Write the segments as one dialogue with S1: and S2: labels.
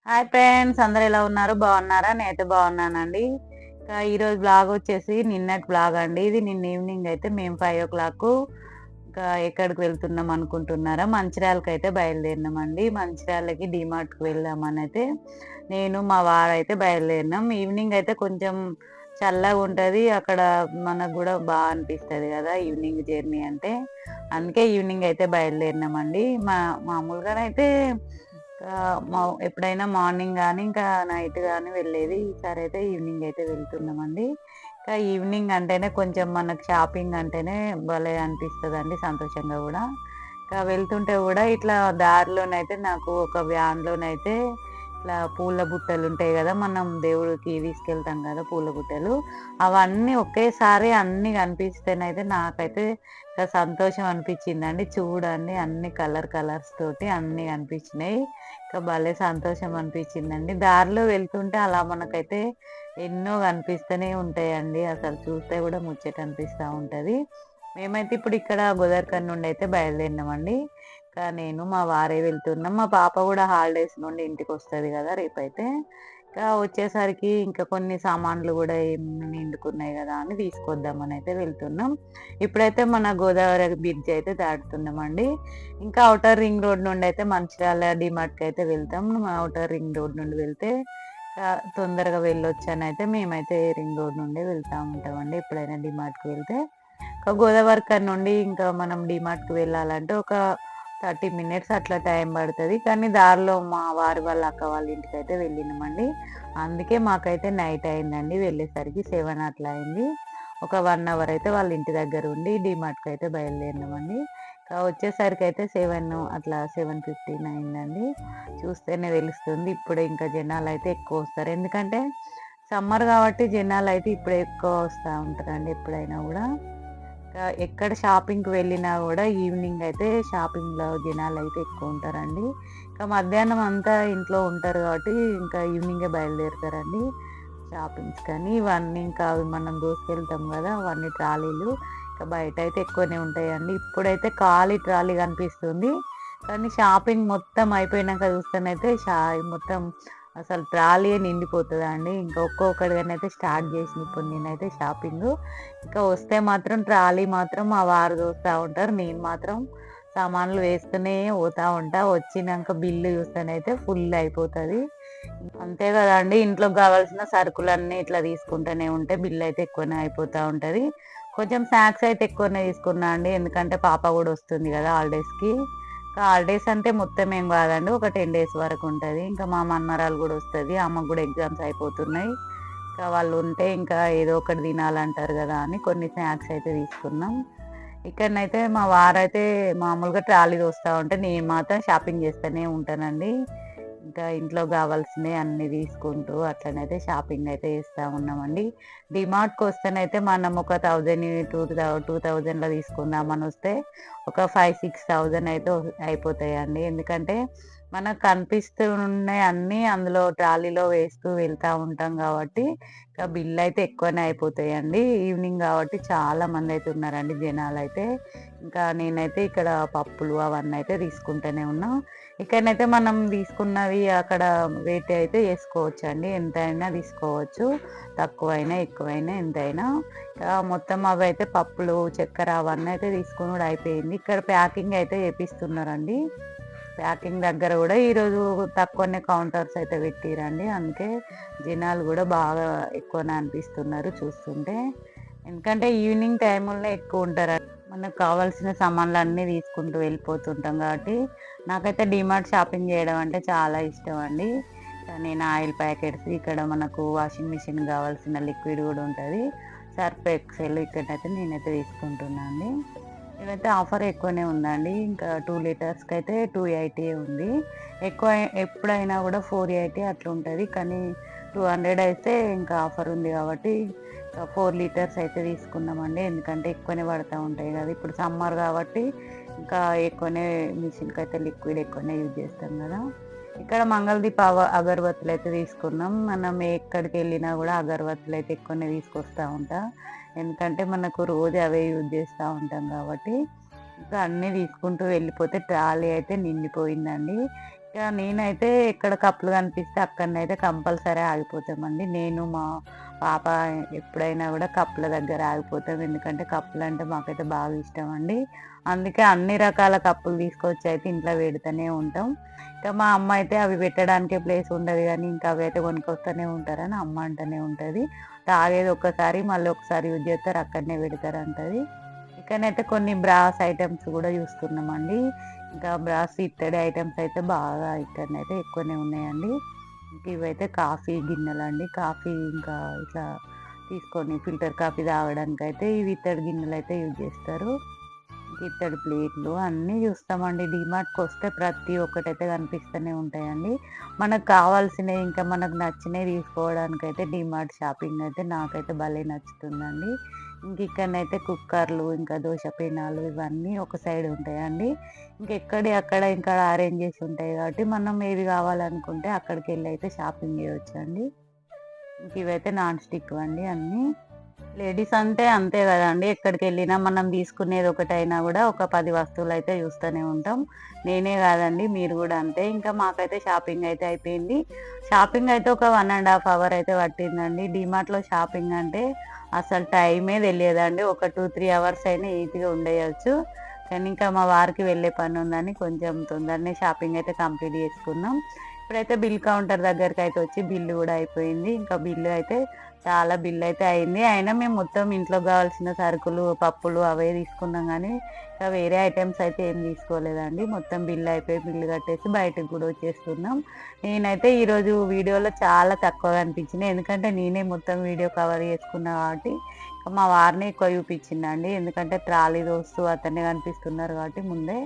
S1: Hi friends, అందరూ ఎలా ఉన్నారు? బాగున్నారా? నేనైతే బాగున్నానండి. ఇంకా ఈరోజు బ్లాగ్ వచ్చేసి నిన్నటి బ్లాగ్ అండి. ఇది నిన్న ఈవినింగ్ అయితే మేము 5 o'clock ఇంకా ఎక్కడికి వెళ్తున్నాం అనుకుంటున్నారా? మంచిర్యాలకి అయితే బయలుదేరినామండి. మంచిర్యాలకి డిమార్ట్కి వెళ్దామని అయితే నేను మా వారైతే బయలుదేరినాం. ఈవినింగ్ అయితే కొంచెం చల్లగా ఉంటుంది అక్కడ, మనకు కూడా బాగా అనిపిస్తుంది కదా ఈవినింగ్ జర్నీ అంటే. అందుకే ఈవినింగ్ అయితే బయలుదేరినామండి. మామూలుగానైతే ఎప్పుడైనా మార్నింగ్ కానీ ఇంకా నైట్ కానీ వెళ్ళేది. ఈసారి అయితే ఈవినింగ్ అయితే వెళ్తున్నామండి. ఇంకా ఈవినింగ్ అంటేనే కొంచెం మనకు షాపింగ్ అంటేనే భలే అనిపిస్తుందండి, సంతోషంగా కూడా. ఇంకా వెళ్తుంటే కూడా ఇట్లా దారిలోనైతే నాకు ఒక వ్యాన్లోనైతే ఇట్లా పూల బుట్టలు ఉంటాయి కదా, మనం దేవుడికి తీసుకెళ్తాం కదా పూల బుట్టలు, అవన్నీ ఒకేసారి అన్ని కనిపిస్తేనైతే నాకైతే సంతోషం అనిపించిందండి. చూడండి, అన్ని కలర్స్ తోటి అన్ని కనిపించినాయి. ఇంకా భలే సంతోషం అనిపించిందండి. దారిలో వెళ్తుంటే అలా మనకైతే ఎన్నో కనిపిస్తూనే ఉంటాయండి. అసలు చూస్తే కూడా ముచ్చట అనిపిస్తూ ఉంటుంది. మేమైతే ఇప్పుడు ఇక్కడ గోదావరిఖని నుండి అయితే బయలుదేరినామండి. ఇంకా నేను మా వారే వెళ్తున్నాం. మా పాప కూడా హాలిడేస్ నుండి ఇంటికి వస్తుంది కదా రేపైతే. ఇంకా వచ్చేసరికి ఇంకా కొన్ని సామాన్లు కూడా నిండుకున్నాయి కదా అని తీసుకొద్దామని అయితే వెళ్తున్నాం. ఇప్పుడైతే మన గోదావరి బ్రిడ్జ్ అయితే దాటుతున్నామండి. ఇంకా అవుటర్ రింగ్ రోడ్ నుండి అయితే మంచిర్యాల డిమార్ట్కి అయితే వెళ్తాం. అవుటర్ రింగ్ రోడ్ నుండి వెళ్తే తొందరగా వెళ్ళొచ్చు అని అయితే మేమైతే రింగ్ రోడ్ నుండి వెళ్తూ ఉంటామండి ఎప్పుడైనా డిమార్ట్కి వెళ్తే. గోదావరిఖని నుండి ఇంకా మనం డిమార్ట్కి వెళ్ళాలంటే ఒక 30 minutes అట్లా టైం పడుతుంది. కానీ దారిలో మా వారి వాళ్ళ అక్క వాళ్ళ ఇంటికి అయితే వెళ్ళినామండి. అందుకే మాకైతే నైట్ అయిందండి. వెళ్ళేసరికి 7 అట్లా అయింది. ఒక 1 hour అయితే వాళ్ళ ఇంటి దగ్గర ఉండి డిమార్ట్కి అయితే బయలుదేరినామండి. వచ్చేసరికి అయితే 7 అట్లా 7:15 అయిందండి. చూస్తేనే తెలుస్తుంది. ఇప్పుడు ఇంకా జనాలు అయితే ఎక్కువ వస్తారు, ఎందుకంటే సమ్మర్ కాబట్టి జనాలు అయితే ఇప్పుడు ఎక్కువ వస్తూ ఉంటారండి ఎప్పుడైనా కూడా. ఎక్కడ షాపింగ్కి వెళ్ళినా కూడా ఈవినింగ్ అయితే షాపింగ్లో జనాలు అయితే ఎక్కువ ఉంటారండి. ఇంకా మధ్యాహ్నం అంతా ఇంట్లో ఉంటారు కాబట్టి ఇంకా ఈవినింగే బయలుదేరుతారండి షాపింగ్స్. కానీ ఇవన్నీ ఇంకా మనం దోసుకెళ్తాం కదా, అవన్నీ ట్రాలీలు ఇంకా బయట అయితే ఎక్కువనే ఉంటాయండి. ఇప్పుడైతే ఖాళీ ట్రాలీ కనిపిస్తుంది, కానీ షాపింగ్ మొత్తం అయిపోయినాక చూస్తేనైతే మొత్తం అసలు ట్రాలీ నిండిపోతుంది అండి. ఇంకా ఒక్కొక్కడిగానే అయితే స్టార్ట్ చేసింది ఇప్పుడు నేనైతే షాపింగ్. ఇంకా వస్తే మాత్రం ట్రాలీ మాత్రం మా వారు చూస్తూ ఉంటారు, నేను మాత్రం సామాన్లు వేస్తూనే పోతూ ఉంటా. వచ్చినాక బిల్లు చూస్తేనైతే ఫుల్ అయిపోతుంది. అంతే కదండి, ఇంట్లోకి కావాల్సిన సరుకులన్నీ ఇట్లా తీసుకుంటూనే ఉంటే బిల్లు అయితే ఎక్కువనే అయిపోతూ ఉంటుంది. కొంచెం స్నాక్స్ అయితే ఎక్కువనే తీసుకున్నా అండి, ఎందుకంటే పాప కూడా వస్తుంది కదా హాలిడేస్కి. హాలిడేస్ అంటే మొత్తం ఏం కాదండి, ఒక 10 days వరకు ఉంటుంది. ఇంకా మా మన్మరాలు కూడా వస్తుంది, ఆమెకు కూడా ఎగ్జామ్స్ అయిపోతున్నాయి. ఇంకా వాళ్ళు ఉంటే ఇంకా ఏదో ఒకటి తినాలంటారు కదా అని కొన్ని స్నాక్స్ అయితే తీసుకున్నాం. ఇక్కడనైతే మా వారైతే మామూలుగా ట్రాలీ వస్తూ ఉంటే నేను మాత్రం షాపింగ్ చేస్తూనే ఉంటానండి. ఇంకా ఇంట్లో కావాల్సినవి అన్నీ తీసుకుంటూ అట్లనైతే షాపింగ్ అయితే చేస్తూ ఉన్నామండి. డిమార్ట్కి వస్తేనైతే మనం ఒక 1000-2000లో తీసుకుందామని వస్తే ఒక 5,000-6,000 అయితే అయిపోతాయండి. ఎందుకంటే మనకు కనిపిస్తున్నాయి అన్నీ అందులో ట్రాలీలో వేస్తూ వెళ్తూ ఉంటాం కాబట్టి ఇంకా బిల్ అయితే ఎక్కువనే అయిపోతాయండి. ఈవినింగ్ కాబట్టి చాలా మంది అయితే ఉన్నారండి జనాలు అయితే. ఇంకా నేనైతే ఇక్కడ పప్పులు అవన్నీ అయితే తీసుకుంటూనే ఉన్నా. ఇక్కడనైతే మనం తీసుకున్నవి అక్కడ రేట్ అయితే వేసుకోవచ్చు అండి, ఎంతైనా తీసుకోవచ్చు, తక్కువైనా ఎక్కువైనా ఎంతైనా. మొత్తం అవి అయితే పప్పులు చక్కెర అవన్నీ అయితే తీసుకుని కూడా అయిపోయింది. ఇక్కడ ప్యాకింగ్ అయితే చేపిస్తున్నారండి. ప్యాకింగ్ దగ్గర కూడా ఈరోజు తక్కువనే కౌంటర్స్ అయితే పెట్టిరండి. అందుకే జనాలు కూడా బాగా ఎక్కువనే అనిపిస్తున్నారు చూస్తుంటే. ఎందుకంటే ఈవినింగ్ టైంలో ఎక్కువ ఉంటారు, మనకు కావాల్సిన సామాన్లు అన్నీ తీసుకుంటూ వెళ్ళిపోతుంటాం కాబట్టి. నాకైతే డిమార్ట్ షాపింగ్ చేయడం అంటే చాలా ఇష్టం అండి. నేను ఆయిల్ ప్యాకెట్స్, ఇక్కడ మనకు వాషింగ్ మిషన్ కావాల్సిన లిక్విడ్ కూడా ఉంటుంది, సర్ఫ్ ఎక్సెల్ ఇక్కడైతే నేనైతే తీసుకుంటున్నాను అండి. ఇవైతే ఆఫర్ ఎక్కువనే ఉందండి. ఇంకా 2 లీటర్స్కి అయితే 280 ఉంది. ఎక్కువ ఎప్పుడైనా కూడా 480 అట్లా ఉంటుంది, కానీ 200 అయితే ఇంకా ఆఫర్ ఉంది కాబట్టి 4 లీటర్స్ అయితే తీసుకున్నామండి. ఎందుకంటే ఎక్కువనే పడుతూ ఉంటాయి కదా, ఇప్పుడు సమ్మర్ కాబట్టి ఇంకా ఎక్కువనే మిషన్కి అయితే లిక్విడ్ ఎక్కువనే యూజ్ చేస్తాం కదా. ఇక్కడ మంగళదీప అగరబత్తులు అయితే తీసుకున్నాం. మనం ఎక్కడికి వెళ్ళినా కూడా అగరబత్తులు అయితే ఎక్కువనే తీసుకొస్తూ ఉంటా, ఎందుకంటే మనకు రోజు అవే యూజ్ చేస్తూ ఉంటాం కాబట్టి. ఇంకా అన్నీ తీసుకుంటూ వెళ్ళిపోతే ట్రాలీ అయితే నిండిపోయిందండి. ఇక నేనైతే ఎక్కడ కప్పులు కనిపిస్తే అక్కడనైతే కంపల్సరీ ఆగిపోతామండి. నేను, మా పాప ఎప్పుడైనా గూడా కప్పుల దగ్గర ఆగిపోతాం. ఎందుకంటే కప్పులంటే మాకైతే బాగా ఇష్టమండి. అందుకే అన్ని రకాల కప్పులు తీసుకొచ్చి అయితే ఇంట్లో పెడుతూనే ఉంటాం. ఇక మా అమ్మ అయితే అవి పెట్టడానికే ప్లేస్ ఉండదు గానీ, ఇంకా అవైతే కొనుక్కొస్తూనే ఉంటారని అమ్మ అంటనే ఉంటది. తాగేది ఒక్కసారి, మళ్ళీ ఒకసారి యూజ్ చేస్తారు అక్కడనే పెడతారంటది. ఇక్కడనైతే కొన్ని బ్రాస్ ఐటెమ్స్ గూడా చూస్తున్నామండి. ఇంకా బ్రాస్ ఇత్తడి ఐటెమ్స్ అయితే బాగా ఇక్కడనైతే ఎక్కువనే ఉన్నాయండి. ఇంక ఇవైతే కాఫీ గిన్నెలండి. కాఫీ ఇంకా ఇట్లా తీసుకొని ఫిల్టర్ కాఫీ తాగడానికైతే ఇవి ఇత్తడి గిన్నెలయితే యూజ్ చేస్తారు. ఇత్తడి ప్లేట్లు అన్నీ చూస్తామండి. డీమార్ట్‌కొస్తే ప్రతి ఒక్కటైతే కనిపిస్తూనే ఉంటాయండి. మనకు కావాల్సినయి ఇంకా మనకు నచ్చినయి తీసుకోవడానికైతే డీమార్ట్ షాపింగ్ అయితే నాకైతే భలే నచ్చుతుందండి. ఇంక ఇక్కడనైతే కుక్కర్లు, ఇంకా దోస పెనాలు ఇవన్నీ ఒక సైడ్ ఉంటాయండి. ఇంకెక్కడియి అక్కడ ఇంకా అరేంజ్ చేసి ఉంటాయి కాబట్టి మనం ఏవి కావాలనుకుంటే అక్కడికెళ్ళి అయితే షాపింగ్ చేయొచ్చండి. ఇంక ఇవైతే నాన్ స్టిక్‌వండి అన్నీ. లేడీస్ అంటే అంతే గదండీ! ఎక్కడికెళ్ళినా మనం తీసుకునేది ఒకటైనా గూడా ఒక 10 వస్తువులైతే చూస్తూనే ఉంటాం. నేనే గాదండి మీరు గూడా అంతే. ఇంకా మాకైతే షాపింగ్ అయితే అయిపోయింది. షాపింగ్ అయితే ఒక 1 ½ అవర్ అయితే పట్టిందండి. డీమార్ట్‌లో షాపింగ్ అంటే అసలు టైమే తెలియదండి. ఒక 2, 3 అవర్స్ అయినా ఈజీగా ఉండేయొచ్చు. కానీ ఇంకా మా వారికి వెళ్ళే పనుందని కొంచెం తొందరనే షాపింగ్ అయితే కంప్లీట్ చేసుకున్నాం. ఇప్పుడైతే బిల్ కౌంటర్ దగ్గరకైతే వచ్చి బిల్లు గూడా అయిపోయింది. ఇంకా బిల్లు అయితే చాలా బిల్లయితే అయింది. అయినా మేము మొత్తం ఇంట్లోకి గావాల్సిన సరుకులు, పప్పులు అవే తీసుకున్నాం గానీ, ఇంకా వేరే ఐటెమ్స్ అయితే ఏం తీసుకోలేదండి. మొత్తం బిల్లయిపోయి బిల్లు కట్టేసి బయటకి గూడా వచ్చేస్తున్నాం. నేనైతే ఈరోజు వీడియోలో చాలా తక్కువగా అనిపించినాయి. ఎందుకంటే నేనే మొత్తం వీడియో కవర్ చేసుకున్నా కాబట్టి, ఇక మా వారిని ఎక్కువ చూపించిందండి. ఎందుకంటే ట్రాలీ దోస్తు అతనే కనిపిస్తున్నారు కాబట్టి ముందే.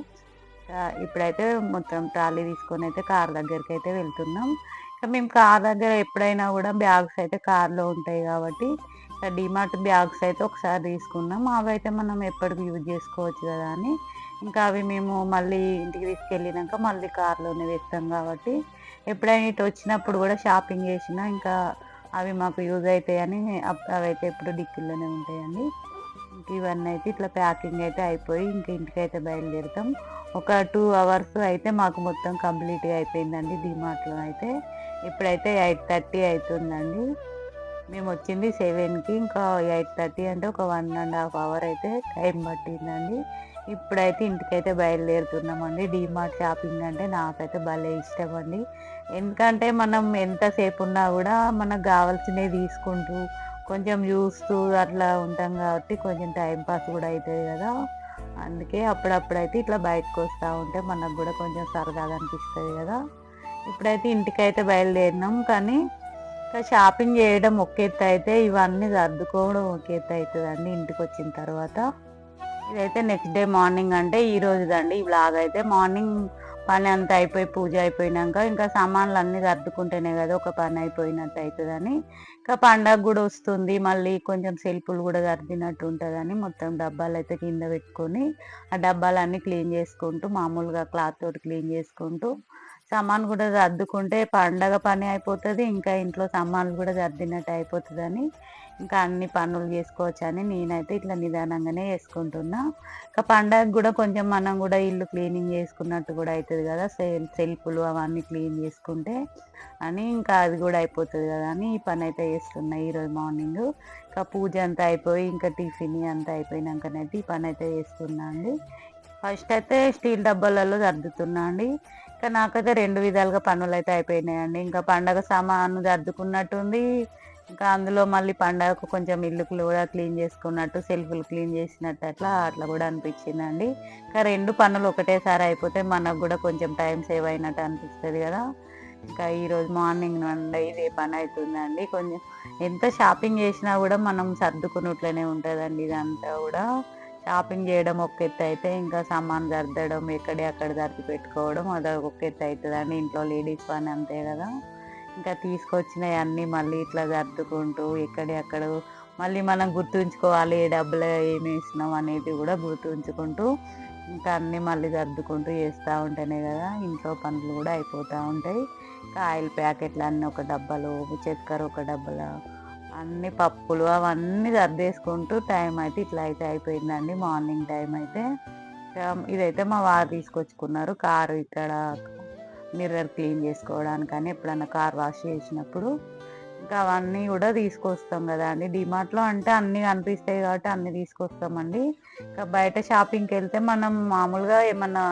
S1: ఇప్పుడైతే మొత్తం ట్రాలీ తీసుకొనైతే కారు దగ్గరికైతే వెళ్తున్నాం. మేము కార్ దగ్గర ఎప్పుడైనా గూడా బ్యాగ్స్ అయితే కార్‌లో ఉంటాయి గాబట్టి, డీమార్ట్ బ్యాగ్స్ అయితే ఒకసారి తీసుకున్నాం. అవైతే మనం ఎప్పటికి యూజ్ జేసుకోవచ్చు గదా అని, ఇంకా అవి మేము మళ్ళీ ఇంటికి తీసుకెళ్ళినాక మళ్ళీ కార్‌లోనే తెస్తాం గాబట్టి, ఎప్పుడైనా ఇటు వచ్చినప్పుడు గూడా షాపింగ్ చేసినా ఇంకా అవి మాకు యూజ్ అయితాయని అవైతే ఎప్పుడు డిక్కీలోనే ఉంటాయండి. ఇంక ఇవన్నీ అయితే ఇట్లా ప్యాకింగ్ అయితే అయిపోయి ఇంక ఇంటికైతే బయలుదేరుతాం. ఒక 2 అవర్స్ అయితే మాకు మొత్తం కంప్లీట్‌గా అయిపోయిందండి డీమార్ట్‌లో అయితే. ఇప్పుడైతే 8:30 అయితుందండి. మేమొచ్చింది 7కి ఇంకా 8:30 అంటే ఒక 1 ½ అవర్ అయితే టైం పట్టిందండి. ఇప్పుడైతే ఇంటికైతే బయలుదేరుతున్నామండి. డీమార్ట్ షాపింగ్ అంటే నాకైతే భలే ఇష్టమండి. ఎందుకంటే మనం ఎంతసేపున్నా గూడా మనకు గావాల్సినయి తీసుకుంటూ, కొంచెం జూస్తూ అట్లా ఉంటాం గాబట్టి కొంచెం టైం పాస్ గూడా అయితది గదా! అందుకే అప్పుడప్పుడైతే ఇట్లా బయటకొస్తా ఉంటే మనకు గూడా కొంచెం సరదాగా అనిపిస్తది గదా! ఇప్పుడైతే ఇంటికైతే బయలుదేరినాం. కానీ ఇంకా షాపింగ్ జేయడం ఒక ఎత్తయితే, ఇవన్నీ సర్దుకోవడం ఒక ఎత్తయితదండి ఇంటికొచ్చిన తర్వాత. ఇదైతే నెక్స్ట్ డే మార్నింగ్ అంటే ఈ రోజుదండి ఈ వ్లాగ్ అయితే. మార్నింగ్ పని అంతా అయిపోయి, పూజ అయిపోయినంక ఇంకా సామాన్లన్నీ సర్దుకుంటేనే గదా ఒక పని అయిపోయినట్టు అయితదని, ఇంకా పండగ గూడా వస్తుంది. మళ్ళీ కొంచెం సెల్ఫ్‌లు గూడా సర్దినట్టు ఉంటదని మొత్తం డబ్బాలైతే కింద పెట్టుకొని, ఆ డబ్బాలన్నీ క్లీన్ చేసుకుంటూ, మామూలుగా క్లాత్ తోటి క్లీన్ చేసుకుంటూ, సామాను గూడా సర్దుకుంటే పండగ పని అయిపోతది. ఇంకా ఇంట్లో సామాన్లు గూడా సర్దినట్టు అయిపోతదని, ఇంకా అన్ని పనులు జేసుకోవచ్చని నేనైతే ఇట్లా నిదానంగానే చేసుకుంటున్నా. ఇంకా పండగకి గూడా కొంచెం మనం గూడా ఇల్లు క్లీనింగ్ చేసుకున్నట్టు గూడా అయితది గదా! సెల్ఫ్‌లు అవన్నీ క్లీన్ చేసుకుంటే అని ఇంకా అది గూడా అయిపోతది గదా! అని ఈ పనైతే చేస్తున్నా ఈరోజు మార్నింగు. ఇంకా పూజ అంతా అయిపోయి, ఇంకా టిఫిన్ అంతా అయిపోయినంకనైతే ఈ పనైతే చేస్తున్నా అండి. ఫస్ట్ అయితే స్టీల్ డబ్బాలలో సర్దుతున్నా అండి. ఇంకా నాకైతే 2 విధాలుగా పనులైతే అయిపోయినాయండి. ఇంకా పండగ సామాను సర్దుకున్నట్టుంది. ఇంకా అందులో మళ్ళీ పండగకు కొంచెం ఇల్లు కూడా క్లీన్ చేసుకున్నట్టు, సెల్ఫ్‌లు క్లీన్ చేసినట్టు అట్లా గూడా అనిపించిందండి. ఇంకా 2 పనులు ఒకటేసారి అయిపోతే మనకు గూడా కొంచెం టైం సేవ్ అయినట్టు అనిపిస్తది గదా! ఇంకా ఈరోజు మార్నింగ్ నుండి ఇదే పనయితుందండి. కొంచెం ఎంత షాపింగ్ చేసినా గూడా మనం సర్దుకున్నట్లనే ఉంటదండి ఇదంతా గూడా. షాపింగ్ జేయడం ఒక ఎత్తయితే, ఇంకా సామాను సర్దడం, ఎక్కడియి అక్కడ సర్ది పెట్టుకోవడం అదొక ఎత్తయితదండి. ఇంట్లో లేడీస్ పని అంతే గదా! ఇంకా తీసుకొచ్చినయన్నీ మళ్ళీ ఇట్లా సర్దుకుంటూ, ఎక్కడియి అక్కడ మళ్ళీ మనం గుర్తుంచుకోవాలి ఏ డబ్బలో ఏమేసినాం అనేది గూడా గుర్తుంచుకుంటూ, ఇంకా అన్నీ మళ్ళీ సర్దుకుంటూ చేస్తా ఉంటేనే గదా ఇంట్లో పనులు గూడా అయిపోతా ఉంటాయి. ఇంకా ఆయిల్ ప్యాకెట్లన్నీ ఒక డబ్బాలో, చక్కెర ఒక డబ్బాలో, అన్ని పప్పులు అవన్నీ సర్దేసుకుంటూ టైం అయితే ఇట్లా అయితే అయిపోయిందండి మార్నింగ్ టైం అయితే. ఇదైతే మా వారు తీసుకొచ్చుకున్నారు కారు ఇక్కడ మిర్రర్ క్లీన్ చేసుకోవడానికి కానీ ఎప్పుడన్నా కార్ వాష్ చేసినప్పుడు ఇంకా అవన్నీ కూడా తీసుకొస్తాం కదా అండి. డిమార్ట్‌లో అంటే అన్నీ కనిపిస్తాయి కాబట్టి అన్నీ తీసుకొస్తామండి. ఇంకా బయట షాపింగ్‌కి వెళ్తే మనం మామూలుగా ఏమన్నా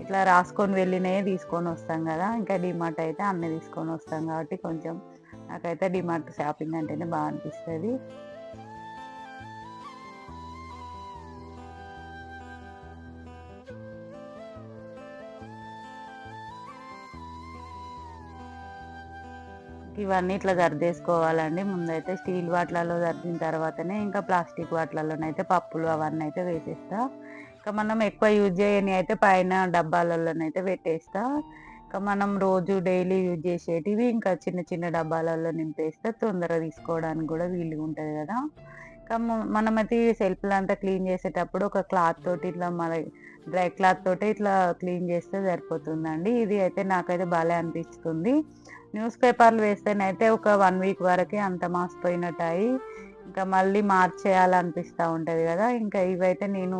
S1: ఇట్లా రాసుకొని వెళ్ళినయే తీసుకొని వస్తాం కదా. ఇంకా డిమార్ట్ అయితే అన్నీ తీసుకొని వస్తాం కాబట్టి కొంచెం నాకైతే డిమార్ట్ షాపింగ్ అంటేనే బాగా అనిపిస్తుంది. ఇవన్నీ ఇట్లా సర్దేసుకోవాలండి. ముందైతే స్టీల్ వాటిలలో సర్దిన తర్వాతనే ఇంకా ప్లాస్టిక్ వాటిలలోనైతే పప్పులు అవన్నీ అయితే వేసేస్తా. ఇంకా మనం ఎక్కువ యూజ్ చేయని అయితే పైన డబ్బాలలోనైతే పెట్టేస్తా. ఇంకా మనం రోజు డైలీ యూజ్ చేసేటివి ఇంకా చిన్న చిన్న డబ్బాలలో నింపేస్తే తొందరగా తీసుకోవడానికి కూడా వీలుగా ఉంటది కదా. ఇంకా మనమైతే ఈ సెల్ఫ్‌లంతా క్లీన్ చేసేటప్పుడు ఒక క్లాత్ తోటి ఇట్లా డ్రై క్లాత్ తోటి ఇట్లా క్లీన్ చేస్తే సరిపోతుందండి. ఇది అయితే నాకైతే భలే అనిపిస్తుంది. న్యూస్ పేపర్లు వేస్తేనైతే ఒక 1 వీక్ వరకే అంత మాసిపోయినట్టయి ఇంకా మళ్ళీ మార్చేయాలనిపిస్తా ఉంటది గదా. ఇంకా ఇవైతే నేను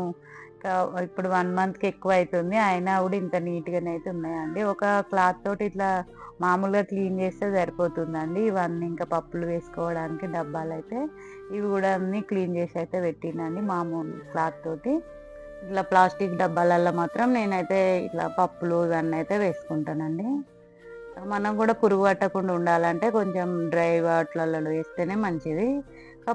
S1: ఇంకా ఇప్పుడు 1 మంత్‌కి ఎక్కువైతుంది. అయినా గూడా ఇంత నీట్‌గానైతే ఉన్నాయండి. ఒక క్లాత్ తోటి ఇట్లా మామూలుగా క్లీన్ చేస్తే సరిపోతుందండి. ఇవన్నీ ఇంకా పప్పులు వేసుకోవడానికి డబ్బాలైతే ఇవి గూడా అన్నీ క్లీన్ చేసి అయితే పెట్టినండి మామూలు క్లాత్ తోటి. ఇట్లా ప్లాస్టిక్ డబ్బాలల్లో మాత్రం నేనైతే ఇట్లా పప్పులు ఇవన్నీ అయితే వేసుకుంటానండి. మనం కూడా పురుగు పట్టకుండా ఉండాలంటే కొంచెం డ్రై వాటిలలో వేస్తేనే మంచిది.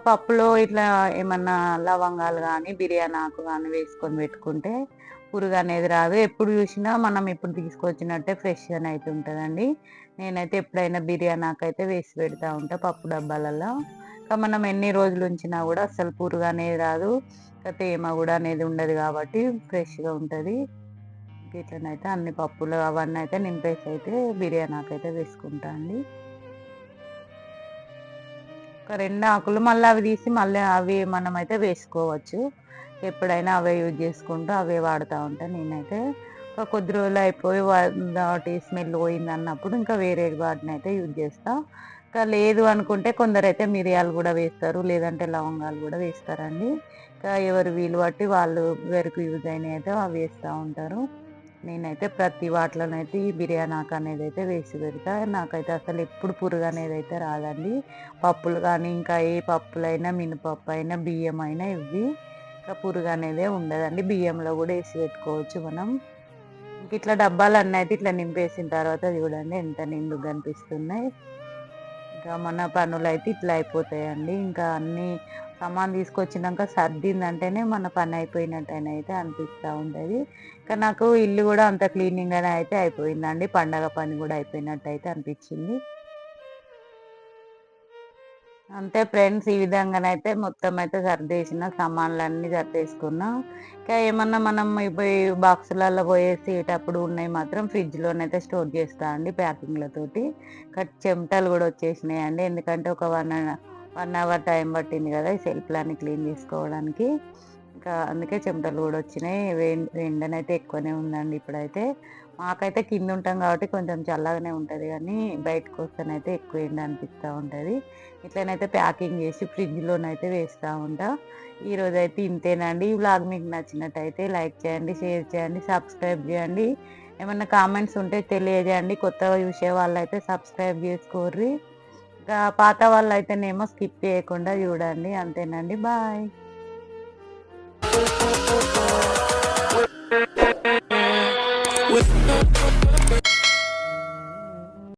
S1: పప్పులో ఇట్లా ఏమన్నా లవంగాలు కానీ బిర్యానీ ఆకు కానీ వేసుకొని పెట్టుకుంటే పురుగు అనేది రాదు. ఎప్పుడు చూసినా మనం ఇప్పుడు తీసుకొచ్చినట్టే ఫ్రెష్గానే అయితే ఉంటుందండి. నేనైతే ఎప్పుడైనా బిర్యానీ ఆకు అయితే వేసి పెడతా ఉంటా పప్పు డబ్బాలలో. మనం ఎన్ని రోజులు ఉంచినా కూడా అసలు పురుగు అనేది రాదు. తేమ కూడా అనేది ఉండదు కాబట్టి ఫ్రెష్గా ఉంటుంది. ఇట్లనైతే అన్ని పప్పులు అవన్నీ అయితే నింపేసి అయితే బిర్యానీ ఆకైతే వేసుకుంటా అండి. ఒక 2 ఆకులు మళ్ళీ అవి తీసి మళ్ళీ అవి మనమైతే వేసుకోవచ్చు. ఎప్పుడైనా అవే యూజ్ చేసుకుంటూ అవే వాడుతూ ఉంటా నేనైతే. ఒక కొద్ది రోజులు అయిపోయి వాటి స్మెల్ పోయిందన్నప్పుడు ఇంకా వేరే వాటినైతే యూజ్ చేస్తా. ఇంకా లేదు అనుకుంటే కొందరైతే మిరియాలు కూడా వేస్తారు. లేదంటే లవంగాలు కూడా వేస్తారండి. ఇంకా ఎవరి వీలు బట్టి వాళ్ళు ఎవరికి యూజ్ అయినయి అయితే అవి వేస్తూ ఉంటారు. నేనైతే ప్రతి వాటిలోనైతే ఈ బిర్యానీ ఆకు అనేది అయితే వేసి పెడతా. నాకైతే అసలు ఎప్పుడు పురుగు అనేది అయితే రాదండి. పప్పులు కానీ ఇంకా ఏ పప్పులైనా మినపప్పు అయినా బియ్యం అయినా ఇవి ఇంకా పురుగు అనేదే ఉండదండి. బియ్యంలో కూడా వేసి పెట్టుకోవచ్చు మనం. ఇంక ఇట్లా డబ్బాలన్నీ అయితే ఇట్లా నింపేసిన తర్వాత చూడండి ఎంత నిండుగా కనిపిస్తున్నాయి. ఇంకా మన పనులైతే ఇట్లా అయిపోతాయండి. ఇంకా అన్నీ సామాను తీసుకొచ్చినాక సర్దిందంటేనే మన పని అయిపోయినట్టయితే అనిపిస్తూ ఉంటది. ఇంకా నాకు ఇల్లు కూడా అంత క్లీనింగ్‌గానే అయితే అయిపోయిందండి. పండగ పని కూడా అయిపోయినట్టయితే అనిపించింది. అంతే ఫ్రెండ్స్. ఈ విధంగానైతే మొత్తం అయితే సర్దేసిన. సామాన్లన్నీ సర్దేసుకున్నా. ఇంకా ఏమన్నా మనం ఈ బాక్సులలో పోయేసేటప్పుడు ఉన్నాయి మాత్రం ఫ్రిడ్జ్‌లోనైతే స్టోర్ చేస్తా అండి ప్యాకింగ్‌లతోటి. చెమటలు కూడా వచ్చేసినాయండి. ఎందుకంటే ఒక 1 అవర్ టైం పట్టింది కదా! ఈ సెల్ఫ్‌లన్నీ క్లీన్ చేసుకోవడానికి. ఇంకా అందుకే చెమటలు కూడా వచ్చినాయి. ఎండనైతే ఎక్కువనే ఉందండి ఇప్పుడైతే. మాకైతే కింద ఉంటాం కాబట్టి కొంచెం చల్లగానే ఉంటది గానీ, బయటకొస్తేనైతే ఎక్కువ ఎండ అనిపిస్తా ఉంటది. ఇట్లనైతే ప్యాకింగ్ చేసి ఫ్రిడ్జ్‌లోనైతే వేస్తా ఉంటా. ఈరోజైతే ఇంతేనండి. ఈ వ్లాగ్ మీకు నచ్చినట్టయితే లైక్ చేయండి, షేర్ చేయండి, సబ్స్క్రైబ్ చేయండి. ఏమన్నా కామెంట్స్ ఉంటే తెలియజేయండి. కొత్తగా చూసే వాళ్ళైతే సబ్స్క్రైబ్ చేసుకోర్రి. ఇంకా పాత వాళ్ళైతేనేమో స్కిప్ చేయకుండా చూడండి. అంతేనండి. బాయ్.